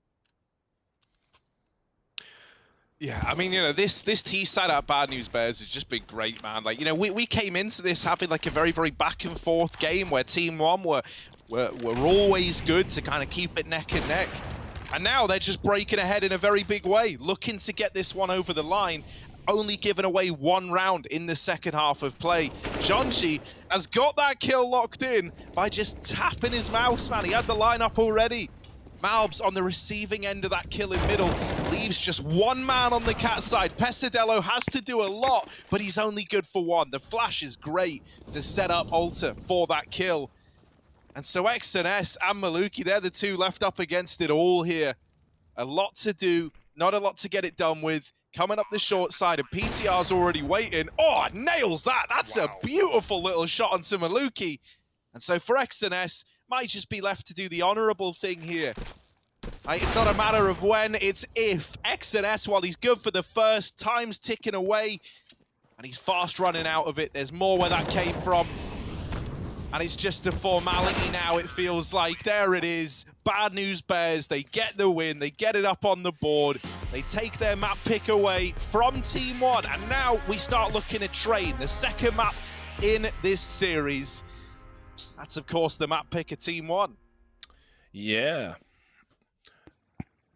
Yeah, I mean, you know, this T side at Bad News Bears has just been great, man. Like, you know, we came into this having like a very, very back and forth game where Team 1 were always good to kind of keep it neck and neck. And now they're just breaking ahead in a very big way, looking to get this one over the line, only giving away 1 round in the second half of play. Jonji has got that kill locked in by just tapping his mouse, man. He had the lineup already. Malbs on the receiving end of that kill in middle leaves just 1 man on the cat side. Pesadello has to do a lot, but he's only good for 1. The flash is great to set up Alter for that kill. And so XNS and Maluki, they're the 2 left up against it all here. A lot to do, not a lot to get it done with. Coming up the short side, and PTR's already waiting. Oh, nails that. That's a beautiful little shot onto Maluki. And so for XNS, might just be left to do the honorable thing here. It's not a matter of when, it's if. XNS, while he's good for the first, time's ticking away, and he's fast running out of it. There's more where that came from. And it's just a formality now, it feels like. There it is. Bad News Bears, they get the win, they get it up on the board, they take their map pick away from Team 1, and now we start looking at Train, the second map in this series. That's, of course, the map pick of Team 1. Yeah.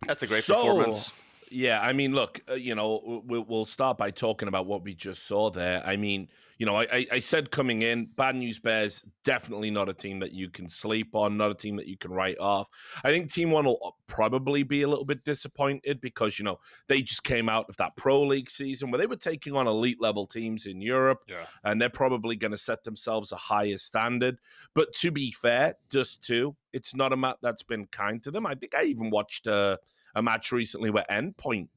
That's a great performance. Yeah, I mean, look, we'll start by talking about what we just saw there. I mean, I said coming in, Bad News Bears, definitely not a team that you can sleep on, not a team that you can write off. I think Team 1 will probably be a little bit disappointed because, they just came out of that Pro League season where they were taking on elite level teams in Europe, and they're probably going to set themselves a higher standard. But to be fair, Dust2, it's not a map that's been kind to them. I think I even watched a match recently where Endpoint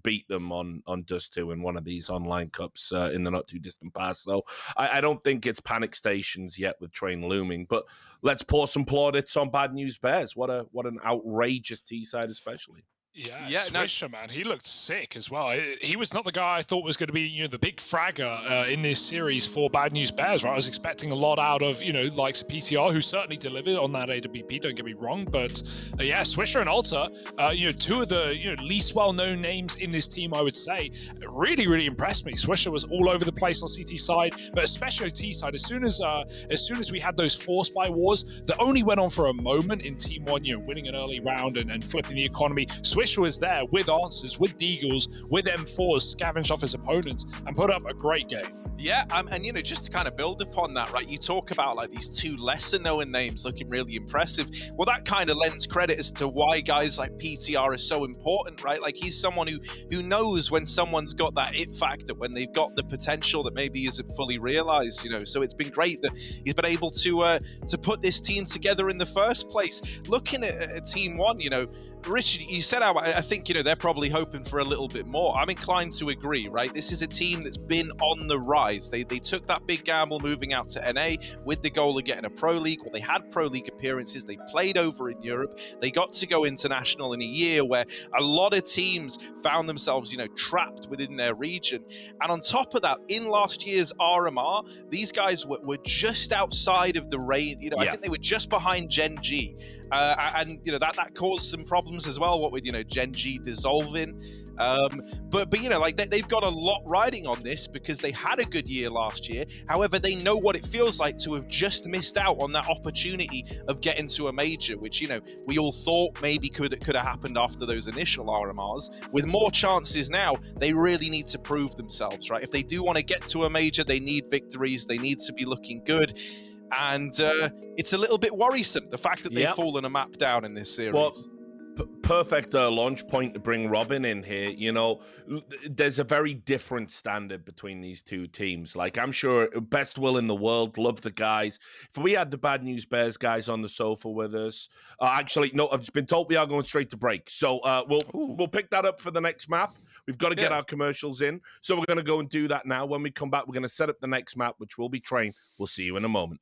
beat them on Dust2 in one of these online cups in the not too distant past. So I don't think it's panic stations yet with Train looming, but let's pour some plaudits on Bad News Bears. What an outrageous T-side especially. Yeah, Swisher, man, he looked sick as well. He was not the guy I thought was going to be, the big fragger in this series for Bad News Bears, right? I was expecting a lot out of, likes of PTR, who certainly delivered on that AWP, don't get me wrong, but yeah, Swisher and Alta, two of the, least well-known names in this team, I would say, really, really impressed me. Swisher was all over the place on CT side, but especially T side. As soon as we had those force buy wars that only went on for a moment in Team 1, winning an early round and flipping the economy, Swisher was there with answers, with Deagles, with M4s, scavenged off his opponents, and put up a great game. Yeah, and just to kind of build upon that, right? You talk about like these two lesser-known names looking really impressive. Well, that kind of lends credit as to why guys like PTR are so important, right? Like he's someone who knows when someone's got that it factor, when they've got the potential that maybe isn't fully realized, So it's been great that he's been able to put this team together in the first place. Looking at Team 1, Richard, you said I think, they're probably hoping for a little bit more. I'm inclined to agree, right? This is a team that's been on the rise. They took that big gamble moving out to NA with the goal of getting a Pro League. Well, they had Pro League appearances. They played over in Europe. They got to go international in a year where a lot of teams found themselves, trapped within their region. And on top of that, in last year's RMR, these guys were just outside of the range. I think they were just behind Gen G. And that caused some problems as well, what with Gen G dissolving, but they've got a lot riding on this because they had a good year last year. However, they know what it feels like to have just missed out on that opportunity of getting to a major, which we all thought maybe could have happened after those initial RMRs. With more chances now, they really need to prove themselves, right? If they do want to get to a major, they need victories, they need to be looking good. And it's a little bit worrisome, the fact that they've fallen a map down in this series. Well, perfect launch point to bring Robin in here. There's a very different standard between these two teams. Like, I'm sure best will in the world, love the guys. If we had the Bad News Bears guys on the sofa with us, actually, no, I've been told we are going straight to break. So we'll pick that up for the next map. We've got to get our commercials in. So we're going to go and do that now. When we come back, we're going to set up the next map, which will be Train. We'll see you in a moment.